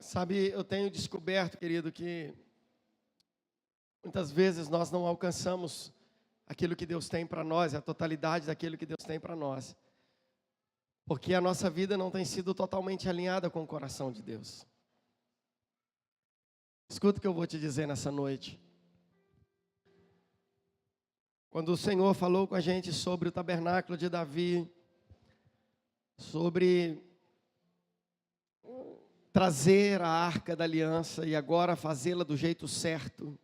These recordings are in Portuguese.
Sabe, eu tenho descoberto, querido, que muitas vezes nós não alcançamos aquilo que Deus tem para nós, a totalidade daquilo que Deus tem para nós, porque a nossa vida não tem sido totalmente alinhada com o coração de Deus. Escuta o que eu vou te dizer nessa noite. Quando o Senhor falou com a gente sobre o tabernáculo de Davi, sobre trazer a arca da aliança e agora fazê-la do jeito certo.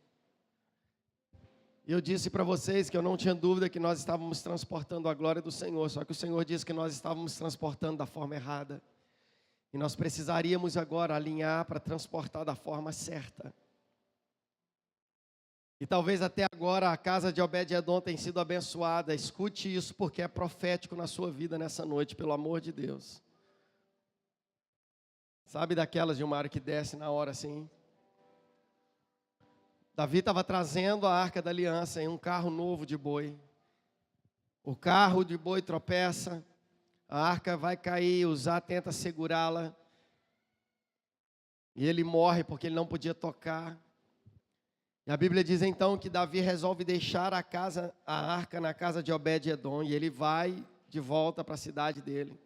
Eu disse para vocês que eu não tinha dúvida que nós estávamos transportando a glória do Senhor, só que o Senhor disse que nós estávamos transportando da forma errada. E nós precisaríamos agora alinhar para transportar da forma certa. E talvez até agora a casa de Obed-Edom tenha sido abençoada. Escute isso porque é profético na sua vida nessa noite, pelo amor de Deus. Sabe daquelas, Gilmar, que desce na hora assim? Davi estava trazendo a arca da aliança em um carro novo de boi. O carro de boi tropeça, a arca vai cair, Uzá tenta segurá-la. E ele morre porque ele não podia tocar. E a Bíblia diz então que Davi resolve deixar a arca na casa de Obed-Edom. E ele vai de volta para a cidade dele.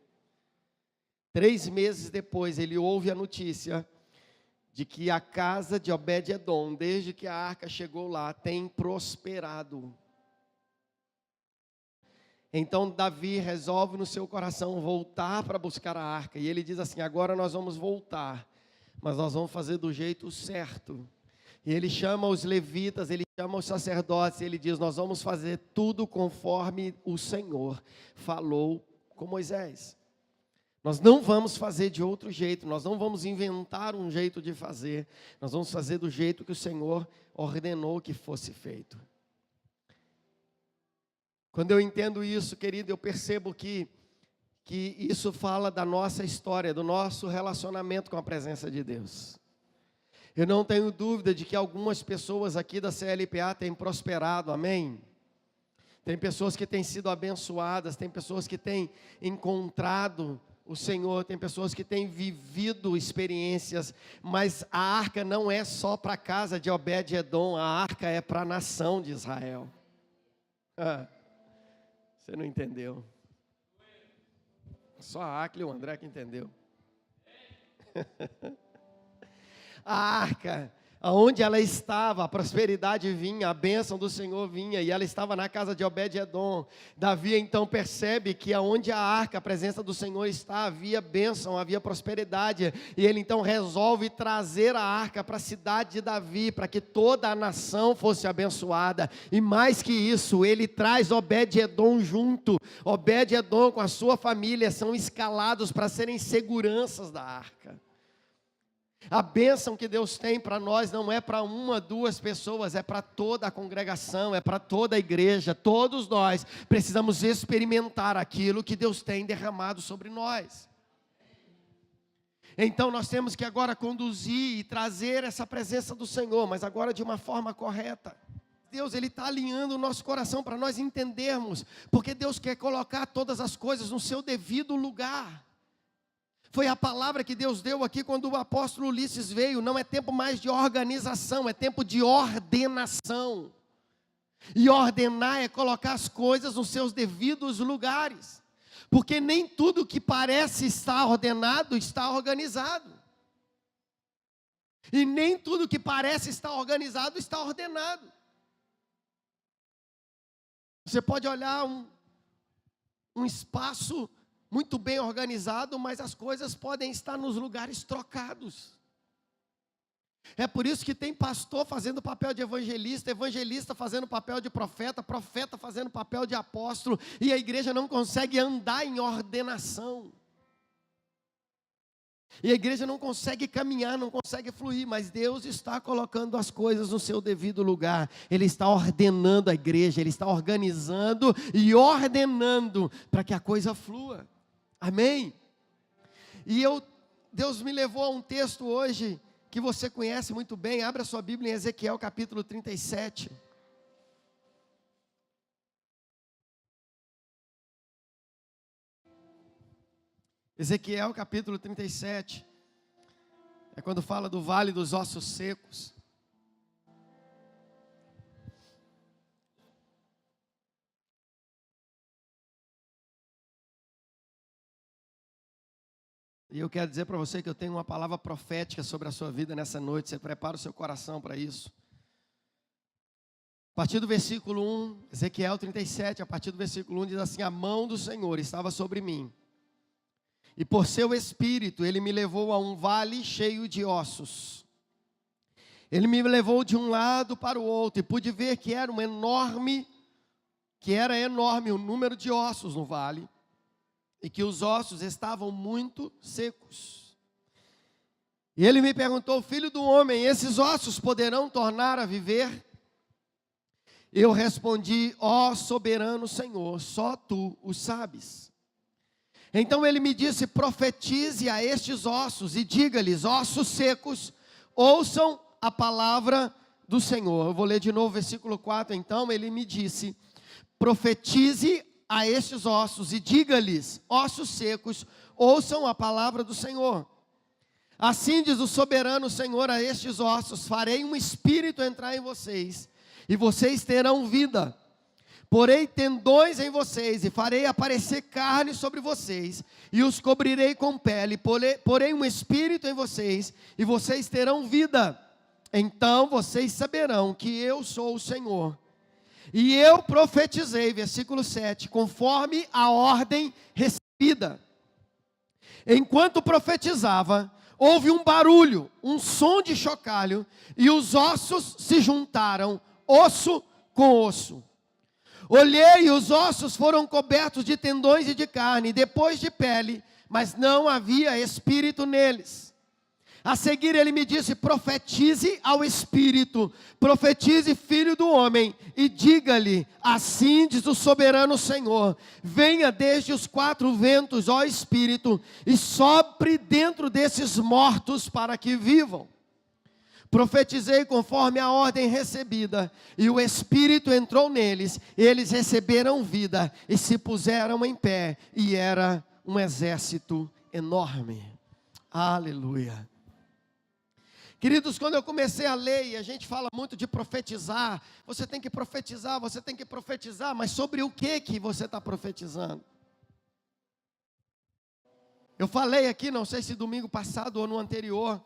3 meses depois, ele ouve a notícia de que a casa de Obed-Edom, desde que a arca chegou lá, tem prosperado. Então Davi resolve no seu coração voltar para buscar a arca. E ele diz assim: agora nós vamos voltar, mas nós vamos fazer do jeito certo. E ele chama os levitas, ele chama os sacerdotes, e ele diz: nós vamos fazer tudo conforme o Senhor falou com Moisés. Nós não vamos fazer de outro jeito, nós não vamos inventar um jeito de fazer, nós vamos fazer do jeito que o Senhor ordenou que fosse feito. Quando eu entendo isso, querido, eu percebo que isso fala da nossa história, do nosso relacionamento com a presença de Deus. Eu não tenho dúvida de que algumas pessoas aqui da CLPA têm prosperado, amém? Tem pessoas que têm sido abençoadas, tem pessoas que têm encontrado o Senhor, tem pessoas que têm vivido experiências, mas a arca não é só para a casa de Obed-Edom, a arca é para a nação de Israel. Você não entendeu. Só a Acre e o André que entendeu. A arca, aonde ela estava, a prosperidade vinha, a bênção do Senhor vinha, e ela estava na casa de Obed-Edom. Davi então percebe que aonde a arca, a presença do Senhor está, havia bênção, havia prosperidade, e ele então resolve trazer a arca para a cidade de Davi, para que toda a nação fosse abençoada. E mais que isso, ele traz Obed-Edom junto. Obed-Edom com a sua família são escalados para serem seguranças da arca. A bênção que Deus tem para nós não é para 1, 2 pessoas, é para toda a congregação, é para toda a igreja. Todos nós precisamos experimentar aquilo que Deus tem derramado sobre nós. Então nós temos que agora conduzir e trazer essa presença do Senhor, mas agora de uma forma correta. Deus, Ele está alinhando o nosso coração para nós entendermos, porque Deus quer colocar todas as coisas no seu devido lugar. Foi a palavra que Deus deu aqui quando o apóstolo Ulisses veio. Não é tempo mais de organização, é tempo de ordenação. E ordenar é colocar as coisas nos seus devidos lugares. Porque nem tudo que parece estar ordenado está organizado. E nem tudo que parece estar organizado está ordenado. Você pode olhar um espaço muito bem organizado, mas as coisas podem estar nos lugares trocados. É por isso que tem pastor fazendo papel de evangelista, evangelista fazendo papel de profeta, profeta fazendo papel de apóstolo, e a igreja não consegue andar em ordenação. E a igreja não consegue caminhar, não consegue fluir, mas Deus está colocando as coisas no seu devido lugar. Ele está ordenando a igreja, Ele está organizando e ordenando para que a coisa flua. Amém? E Deus me levou a um texto hoje que você conhece muito bem. Abra sua Bíblia em Ezequiel capítulo 37. Ezequiel capítulo 37. É quando fala do vale dos ossos secos. E eu quero dizer para você que eu tenho uma palavra profética sobre a sua vida nessa noite. Você prepara o seu coração para isso. A partir do versículo 1, Ezequiel 37, a partir do versículo 1 diz assim: a mão do Senhor estava sobre mim, e por seu espírito ele me levou a um vale cheio de ossos. Ele me levou de um lado para o outro, e pude ver que era enorme o número de ossos no vale, e que os ossos estavam muito secos. E ele me perguntou: filho do homem, esses ossos poderão tornar a viver? Eu respondi: ó soberano Senhor, só tu o sabes. Então ele me disse: profetize a estes ossos e diga-lhes: ossos secos, ouçam a palavra do Senhor. Eu vou ler de novo o versículo 4. Então ele me disse: profetize a estes ossos e diga-lhes: ossos secos, ouçam a palavra do Senhor. Assim diz o soberano Senhor a estes ossos: farei um espírito entrar em vocês, e vocês terão vida. Porei tendões em vocês, e farei aparecer carne sobre vocês, e os cobrirei com pele. Porei um espírito em vocês, e vocês terão vida. Então vocês saberão que eu sou o Senhor. E eu profetizei, versículo 7, conforme a ordem recebida. Enquanto profetizava, houve um barulho, um som de chocalho, e os ossos se juntaram, osso com osso. Olhei e os ossos foram cobertos de tendões e de carne, depois de pele, mas não havia espírito neles. A seguir ele me disse: profetize ao espírito, profetize, filho do homem, e diga-lhe: assim diz o soberano Senhor, venha desde os quatro ventos, ó espírito, e sopre dentro desses mortos para que vivam. Profetizei conforme a ordem recebida, e o Espírito entrou neles, eles receberam vida, e se puseram em pé, e era um exército enorme. Aleluia. Queridos, quando eu comecei a ler, e a gente fala muito de profetizar, você tem que profetizar, mas sobre o que você está profetizando? Eu falei aqui, não sei se domingo passado ou no anterior,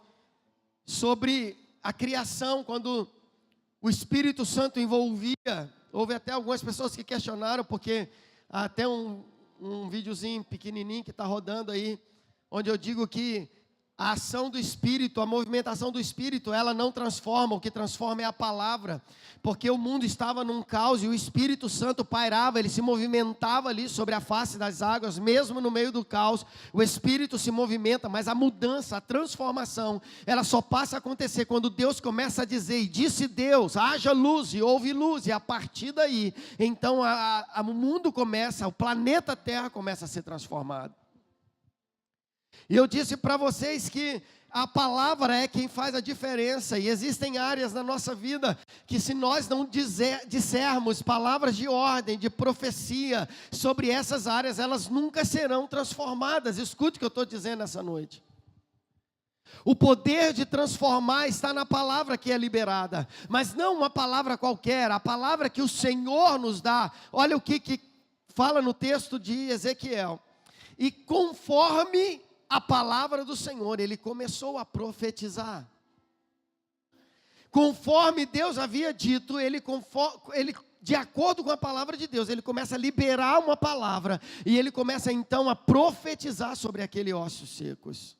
sobre a criação, quando o Espírito Santo envolvia. Houve até algumas pessoas que questionaram, porque até um videozinho pequenininho que está rodando aí, onde eu digo que a ação do Espírito, a movimentação do Espírito, ela não transforma, o que transforma é a palavra, porque o mundo estava num caos e o Espírito Santo pairava, ele se movimentava ali sobre a face das águas, mesmo no meio do caos, o Espírito se movimenta, mas a mudança, a transformação, ela só passa a acontecer quando Deus começa a dizer: e disse Deus, haja luz, e houve luz, e a partir daí, então o mundo começa, o planeta Terra começa a ser transformado. E eu disse para vocês que a palavra é quem faz a diferença, e existem áreas na nossa vida que, se nós não dissermos palavras de ordem, de profecia sobre essas áreas, elas nunca serão transformadas. Escute o que eu estou dizendo essa noite. O poder de transformar está na palavra que é liberada, mas não uma palavra qualquer, a palavra que o Senhor nos dá. Olha o que fala no texto de Ezequiel: e conforme a palavra do Senhor, ele começou a profetizar. Conforme Deus havia dito, ele, de acordo com a palavra de Deus, ele começa a liberar uma palavra, e ele começa então a profetizar sobre aqueles ossos secos.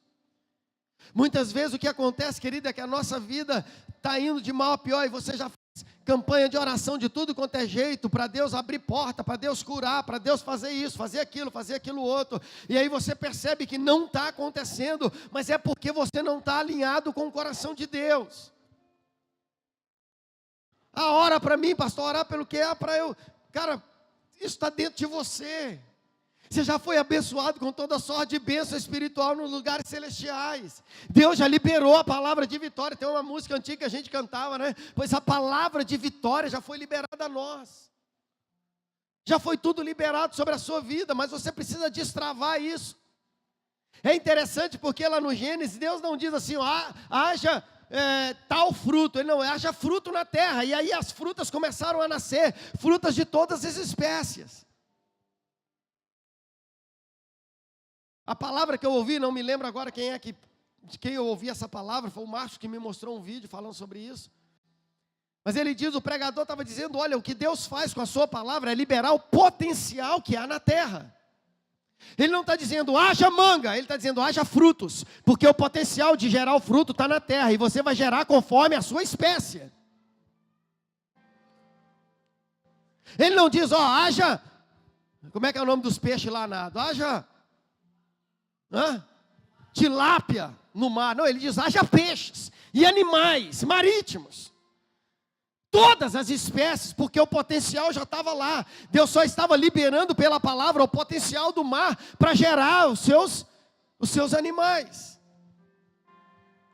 Muitas vezes o que acontece, querido, é que a nossa vida está indo de mal a pior, e você já fez campanha de oração de tudo quanto é jeito, para Deus abrir porta, para Deus curar, para Deus fazer isso, fazer aquilo outro, e aí você percebe que não está acontecendo, mas é porque você não está alinhado com o coração de Deus. Ora para mim, pastor, orar pelo que é para eu, cara, isso está dentro de você. Você já foi abençoado com toda sorte de bênção espiritual nos lugares celestiais. Deus já liberou a palavra de vitória. Tem uma música antiga que a gente cantava, né? Pois a palavra de vitória já foi liberada a nós. Já foi tudo liberado sobre a sua vida, mas você precisa destravar isso. É interessante porque lá no Gênesis, Deus não diz assim, ó, haja tal fruto. Ele não, haja fruto na terra. E aí as frutas começaram a nascer, frutas de todas as espécies. A palavra que eu ouvi, não me lembro agora de quem eu ouvi essa palavra, foi o Márcio que me mostrou um vídeo falando sobre isso. Mas ele diz, o pregador estava dizendo, olha, o que Deus faz com a sua palavra é liberar o potencial que há na terra. Ele não está dizendo, haja manga, ele está dizendo, haja frutos, porque o potencial de gerar o fruto está na terra, e você vai gerar conforme a sua espécie. Ele não diz, haja, como é que é o nome dos peixes lá nado? Haja, tilápia no mar. Não, ele diz, haja peixes e animais marítimos. Todas as espécies, porque o potencial já estava lá. Deus só estava liberando pela palavra o potencial do mar para gerar os seus animais.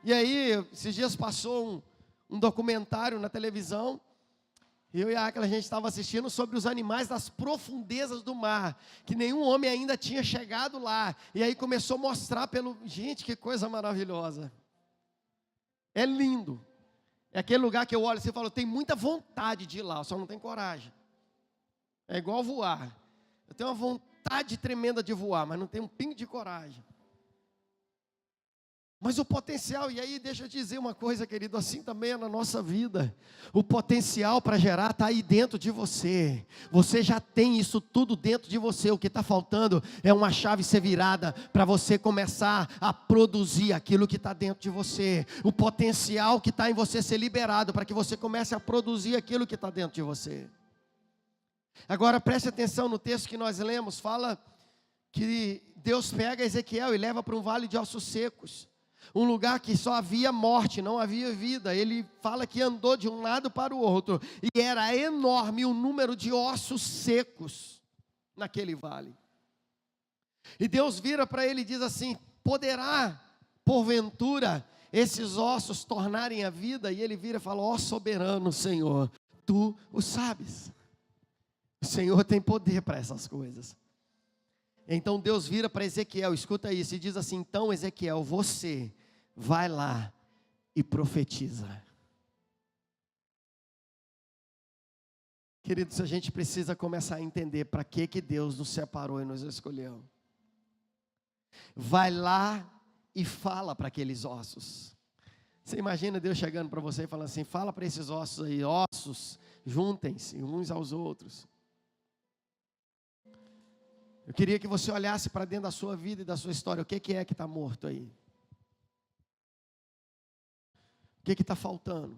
E aí, esses dias passou um documentário na televisão. Eu e a Áquila, a gente estava assistindo sobre os animais das profundezas do mar, que nenhum homem ainda tinha chegado lá. E aí começou a mostrar Gente, que coisa maravilhosa. É lindo. É aquele lugar que eu olho e você fala, eu tenho muita vontade de ir lá, eu só não tenho coragem. É igual voar. Eu tenho uma vontade tremenda de voar, mas não tenho um pingo de coragem. Mas o potencial, e aí deixa eu te dizer uma coisa, querido, assim também é na nossa vida. O potencial para gerar está aí dentro de você. Você já tem isso tudo dentro de você. O que está faltando é uma chave ser virada para você começar a produzir aquilo que está dentro de você. O potencial que está em você ser liberado para que você comece a produzir aquilo que está dentro de você. Agora preste atenção no texto que nós lemos. Fala que Deus pega Ezequiel e leva para um vale de ossos secos. Um lugar que só havia morte, não havia vida. Ele fala que andou de um lado para o outro. E era enorme o número de ossos secos naquele vale. E Deus vira para ele e diz assim, poderá, porventura, esses ossos tornarem a vida? E ele vira e fala, ó soberano Senhor, tu o sabes. O Senhor tem poder para essas coisas. Então Deus vira para Ezequiel, escuta isso, e diz assim, então Ezequiel, você vai lá e profetiza. Queridos, a gente precisa começar a entender para que Deus nos separou e nos escolheu. Vai lá e fala para aqueles ossos. Você imagina Deus chegando para você e falando assim, fala para esses ossos aí, ossos, juntem-se uns aos outros. Eu queria que você olhasse para dentro da sua vida e da sua história. O que é que está morto aí? O que está faltando?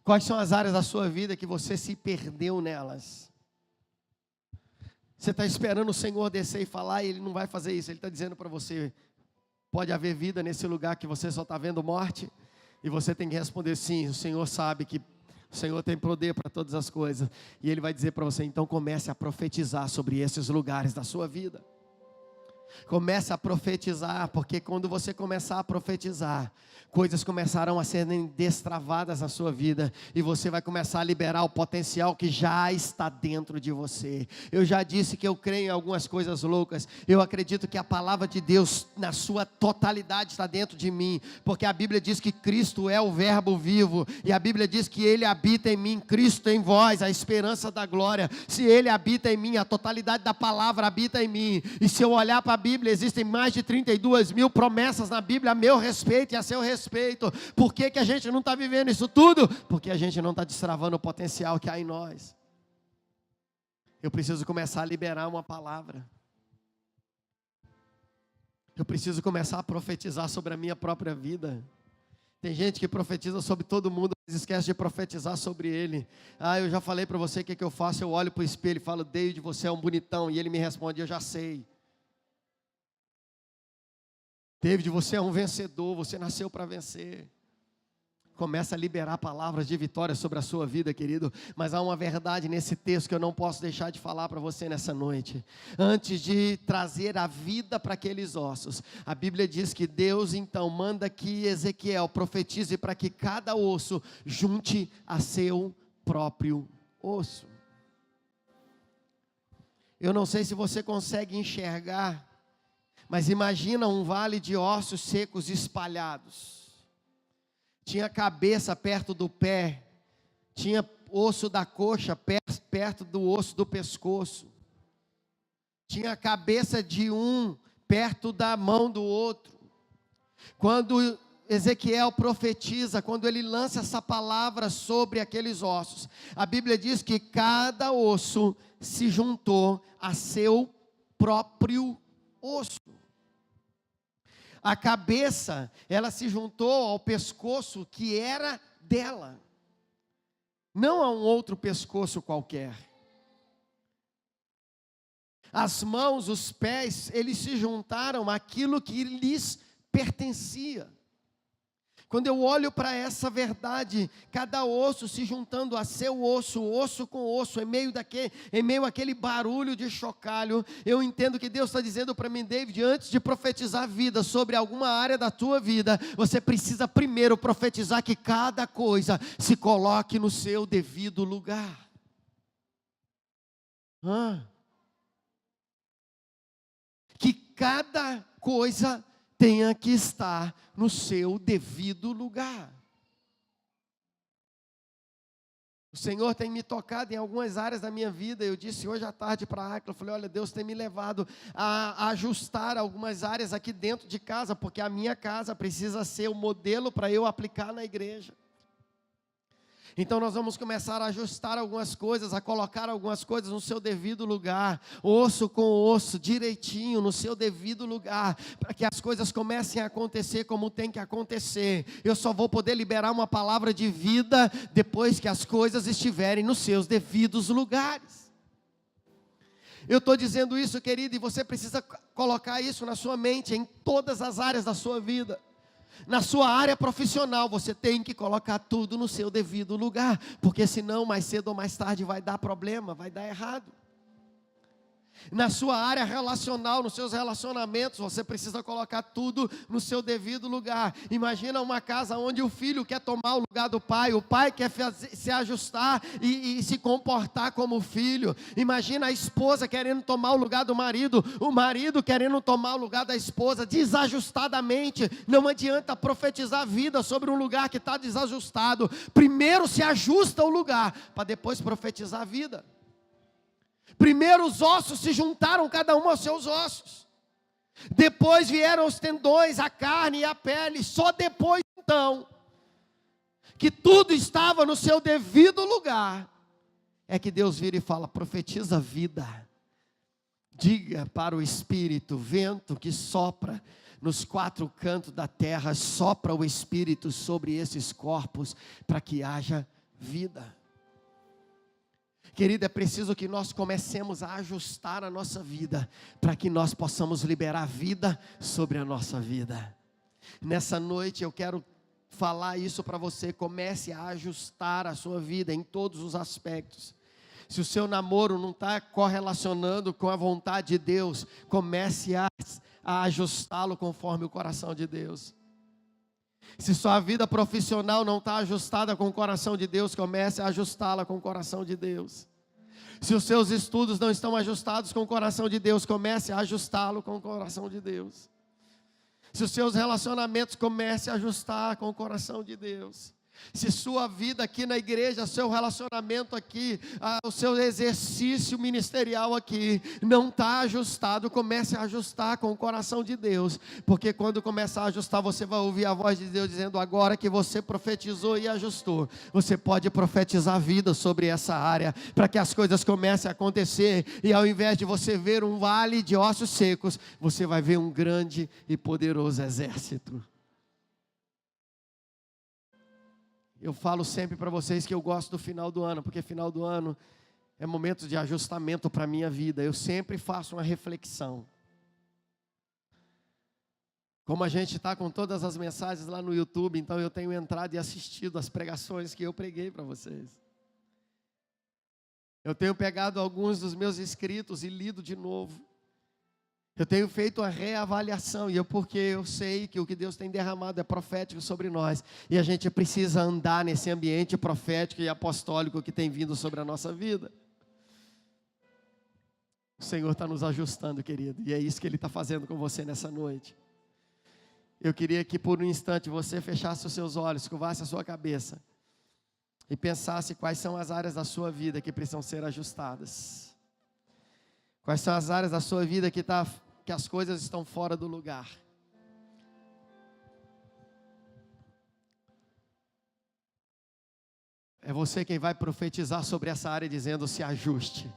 Quais são as áreas da sua vida que você se perdeu nelas? Você está esperando o Senhor descer e falar, e Ele não vai fazer isso. Ele está dizendo para você, pode haver vida nesse lugar que você só está vendo morte? E você tem que responder, sim, o Senhor sabe que o Senhor tem poder para todas as coisas. E Ele vai dizer para você, então comece a profetizar sobre esses lugares da sua vida. Comece a profetizar, porque quando você começar a profetizar, coisas começarão a serem destravadas na sua vida, e você vai começar a liberar o potencial que já está dentro de você. Eu já disse que eu creio em algumas coisas loucas. Eu acredito que a palavra de Deus na sua totalidade está dentro de mim, porque a Bíblia diz que Cristo é o verbo vivo, e a Bíblia diz que Ele habita em mim, Cristo em vós, a esperança da glória. Se Ele habita em mim, a totalidade da palavra habita em mim, e se eu olhar para a Bíblia, existem mais de 32 mil promessas na Bíblia a meu respeito e a seu respeito. Por que a gente não está vivendo isso tudo? Porque a gente não está destravando o potencial que há em nós. Eu preciso começar a liberar uma palavra. Eu preciso começar a profetizar sobre a minha própria vida. Tem gente que profetiza sobre todo mundo, mas esquece de profetizar sobre ele. Eu já falei para você o que eu faço. Eu olho para o espelho e falo, David, você é um bonitão. E ele me responde, eu já sei. David, você é um vencedor, você nasceu para vencer. Começa a liberar palavras de vitória sobre a sua vida, querido. Mas há uma verdade nesse texto que eu não posso deixar de falar para você nessa noite. Antes de trazer a vida para aqueles ossos, a Bíblia diz que Deus então manda que Ezequiel profetize para que cada osso junte a seu próprio osso. Eu não sei se você consegue enxergar, Mas imagina um vale de ossos secos espalhados. Tinha cabeça perto do pé, tinha osso da coxa perto do osso do pescoço. Tinha a cabeça de um perto da mão do outro. Quando Ezequiel profetiza, quando ele lança essa palavra sobre aqueles ossos, a Bíblia diz que cada osso se juntou a seu próprio osso. A cabeça, ela se juntou ao pescoço que era dela, não a um outro pescoço qualquer. As mãos, os pés, eles se juntaram àquilo que lhes pertencia. Quando eu olho para essa verdade, cada osso se juntando a seu osso, osso com osso, em meio àquele barulho de chocalho, eu entendo que Deus está dizendo para mim: David, antes de profetizar vida sobre alguma área da tua vida, você precisa primeiro profetizar que cada coisa se coloque no seu devido lugar. Que cada coisa tenha que estar no seu devido lugar. O Senhor tem me tocado em algumas áreas da minha vida. Eu disse hoje à tarde para a Acla, eu falei: olha, Deus tem me levado a ajustar algumas áreas aqui dentro de casa, porque a minha casa precisa ser o modelo para eu aplicar na igreja. Então nós vamos começar a ajustar algumas coisas, a colocar algumas coisas no seu devido lugar, osso com osso, direitinho, no seu devido lugar, para que as coisas comecem a acontecer como tem que acontecer. Eu só vou poder liberar uma palavra de vida depois que as coisas estiverem nos seus devidos lugares. Eu estou dizendo isso, querido, e você precisa colocar isso na sua mente, em todas as áreas da sua vida. Na sua área profissional, você tem que colocar tudo no seu devido lugar, porque senão mais cedo ou mais tarde vai dar problema, vai dar errado. Na sua área relacional, nos seus relacionamentos, você precisa colocar tudo no seu devido lugar. Imagina uma casa onde o filho quer tomar o lugar do pai, o pai quer se ajustar e se comportar como filho. Imagina a esposa querendo tomar o lugar do marido, o marido querendo tomar o lugar da esposa, desajustadamente. Não adianta profetizar vida sobre um lugar que está desajustado. Primeiro se ajusta o lugar, para depois profetizar a vida. Primeiro os ossos se juntaram, cada um aos seus ossos. Depois vieram os tendões, a carne e a pele. Só depois então, que tudo estava no seu devido lugar, é que Deus vira e fala: profetiza vida. Diga para o Espírito, vento que sopra nos quatro cantos da terra, sopra o Espírito sobre esses corpos, para que haja vida. Querido, é preciso que nós comecemos a ajustar a nossa vida, para que nós possamos liberar vida sobre a nossa vida. Nessa noite eu quero falar isso para você. Comece a ajustar a sua vida em todos os aspectos. Se o seu namoro não está correlacionando com a vontade de Deus, comece a ajustá-lo conforme o coração de Deus. Se sua vida profissional não está ajustada com o coração de Deus, comece a ajustá-la com o coração de Deus. Se os seus estudos não estão ajustados com o coração de Deus, comece a ajustá-lo com o coração de Deus. Se os seus relacionamentos, comece a ajustar com o coração de Deus. Se sua vida aqui na igreja, seu relacionamento aqui, o seu exercício ministerial aqui não está ajustado, comece a ajustar com o coração de Deus, porque quando começar a ajustar, você vai ouvir a voz de Deus dizendo: agora que você profetizou e ajustou, você pode profetizar vida sobre essa área, para que as coisas comecem a acontecer, e ao invés de você ver um vale de ossos secos, você vai ver um grande e poderoso exército. Eu falo sempre para vocês que eu gosto do final do ano, porque final do ano é momento de ajustamento para a minha vida. Eu sempre faço uma reflexão. Como a gente está com todas as mensagens lá no YouTube, então eu tenho entrado e assistido as pregações que eu preguei para vocês. Eu tenho pegado alguns dos meus escritos e lido de novo. Eu tenho feito uma reavaliação, porque eu sei que o que Deus tem derramado é profético sobre nós, e a gente precisa andar nesse ambiente profético e apostólico que tem vindo sobre a nossa vida. O Senhor está nos ajustando, querido, e é isso que Ele está fazendo com você nessa noite. Eu queria que por um instante você fechasse os seus olhos, curvasse a sua cabeça e pensasse quais são as áreas da sua vida que precisam ser ajustadas. Quais são as áreas da sua vida que as coisas estão fora do lugar. É você quem vai profetizar sobre essa área dizendo: se ajuste.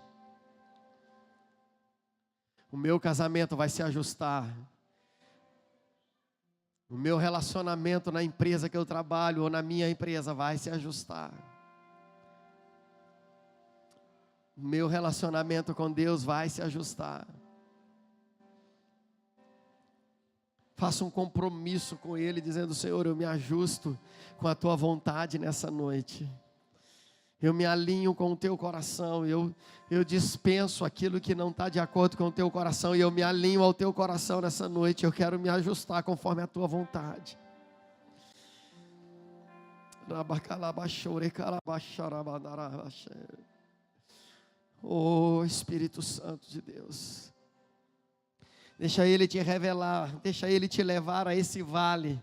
O meu casamento vai se ajustar. O meu relacionamento na empresa que eu trabalho ou na minha empresa vai se ajustar. O meu relacionamento com Deus vai se ajustar. Faça um compromisso com Ele, dizendo: Senhor, eu me ajusto com a Tua vontade nessa noite. Eu me alinho com o Teu coração, eu dispenso aquilo que não está de acordo com o Teu coração, e eu me alinho ao Teu coração nessa noite. Eu quero me ajustar conforme a Tua vontade. Oh, Espírito Santo de Deus, deixa Ele te revelar, deixa Ele te levar a esse vale,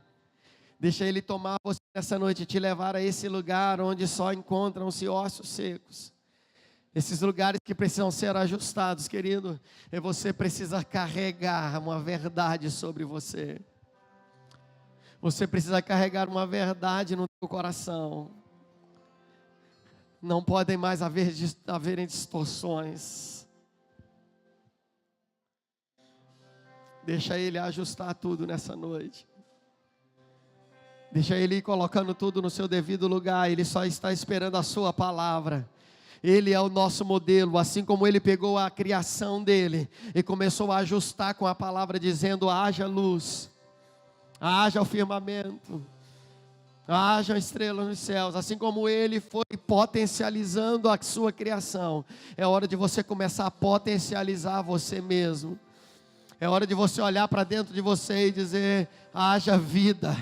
deixa Ele tomar você nessa noite e te levar a esse lugar onde só encontram-se ossos secos. Esses lugares que precisam ser ajustados, querido, e você precisa carregar uma verdade sobre você. Você precisa carregar uma verdade no teu coração. Não podem mais haverem distorções. Deixa Ele ajustar tudo nessa noite. Deixa Ele ir colocando tudo no seu devido lugar. Ele só está esperando a sua palavra. Ele é o nosso modelo, assim como Ele pegou a criação dele e começou a ajustar com a palavra, dizendo: haja luz, haja o firmamento, haja estrela nos céus. Assim como Ele foi potencializando a sua criação, é hora de você começar a potencializar você mesmo. É hora de você olhar para dentro de você e dizer: haja vida,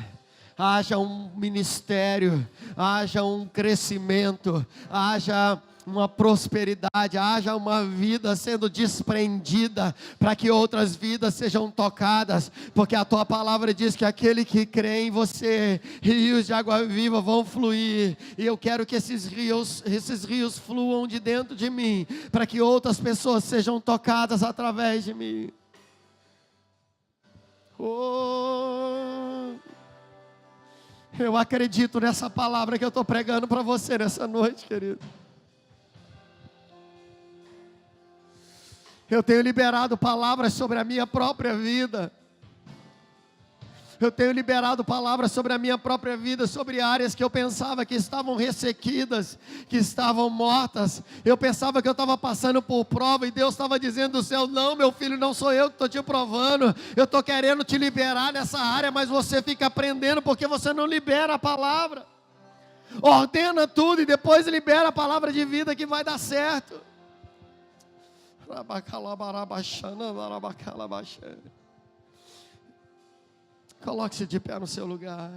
haja um ministério, haja um crescimento, haja uma prosperidade, haja uma vida sendo desprendida, para que outras vidas sejam tocadas, porque a Tua palavra diz que aquele que crê em você, rios de água viva vão fluir, e eu quero que esses rios fluam de dentro de mim, para que outras pessoas sejam tocadas através de mim. Oh, eu acredito nessa palavra que eu estou pregando para você nessa noite, querido. Eu tenho liberado palavras sobre a minha própria vida. Eu tenho liberado palavras sobre a minha própria vida, sobre áreas que eu pensava que estavam ressequidas, que estavam mortas. Eu pensava que eu estava passando por prova e Deus estava dizendo do céu: não, meu filho, não sou eu que estou te provando. Eu estou querendo te liberar nessa área, mas você fica aprendendo porque você não libera a palavra. Ordena tudo e depois libera a palavra de vida que vai dar certo. Coloque-se de pé no seu lugar.